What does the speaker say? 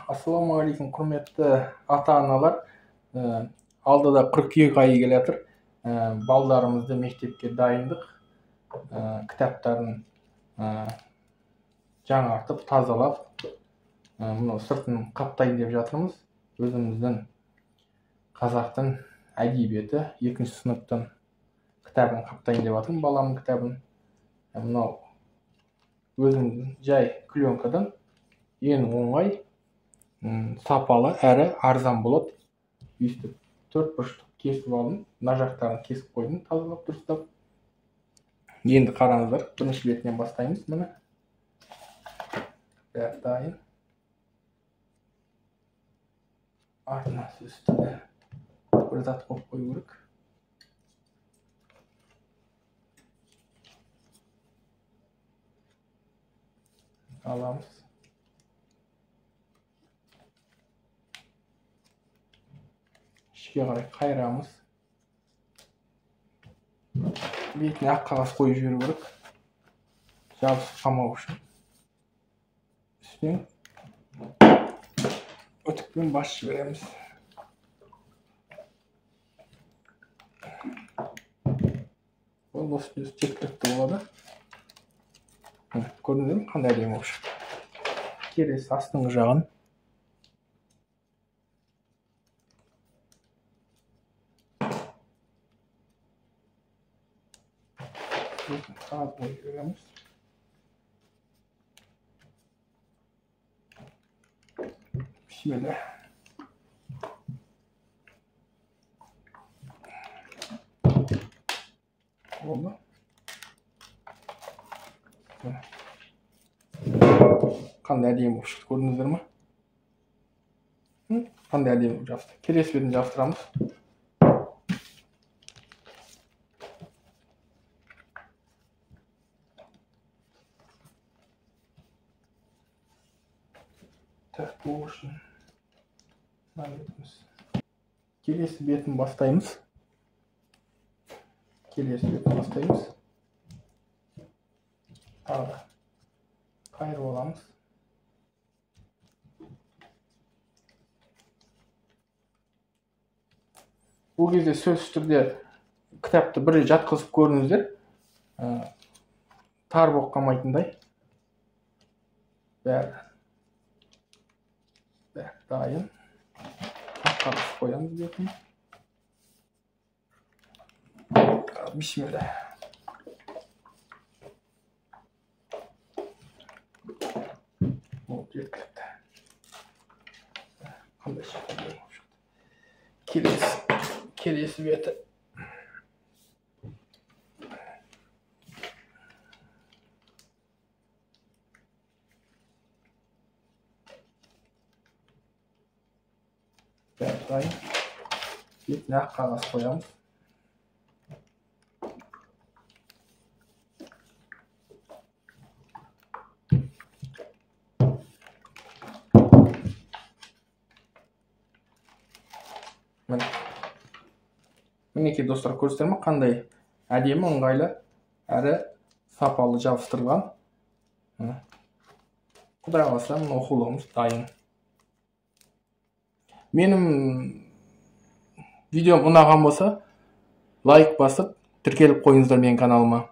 Ассалаумағалейкум, құрметті ата-аналар. Алдыда қыркүйек айы келе жатыр. Балдарымызды мектепке дайындық, кітаптарын жаңартып, тазалап, мұны сыртын қаптайын деп жатырмыз. Өзіміздің қазақтың әдебиеті 2-ші сыныптың кітабын қаптайын деп жатырмын, баламның кітабын. Мынау өзіміздің жай клеенкадан ең оңай, сапалы әрі арзан болады. Өйстіп 4 бұрыштық кесіп алдым, мына жақтарын кесіп қойдым, тазалап дұрыстап. Енді қараңыздар, бірінші бетінен бастаймыз. Міне бәрі дайын. Артына үстіне бір зат қойып қою керек. Аламыз. Ішке қарай қайырамыз. Бетіне ақ қағаз қойып жіберу керек. Жабысып қалмау үшін. Үстіне өтікпен басып жібереміз. Ол осы жеткілікті болады. Көрдіңіздер ме, қандай әдемі болып шықты. Келесі астыңғы жағын. Қағаз қойып жібереміз. Бисмилля. Oldu. Қандай әдемі болып шықты, көрдіңіздер ме? Қандай әдемі болып жабысты. Келесі бетін жабыстырамыз. Тәртіп болу үшін келесі бетін бастаймыз. Тағы қайырып аламыз. Бұл кезде сөзсіз түрде кітапты бір жатқызып көріңіздер. Тар болып қалмайтындай. Бәрі дайын. Қағаз қоямыз бетін. Бисмилля. Ол жеткілікті. Қандай шыққан болып шықты. Келесі беті. Бәрі дайын. Бетіне ақ қағаз қоямыз. Мінеке достар, көрсіздер ме, қандай әдемі, ыңғайлы әрі сапалы жабыстырылған. Құдай қаласа, оқулығымыз дайын. Менің видеом ұнаған болса, лайк басып, тіркеліп қойыңыздар менің каналыма.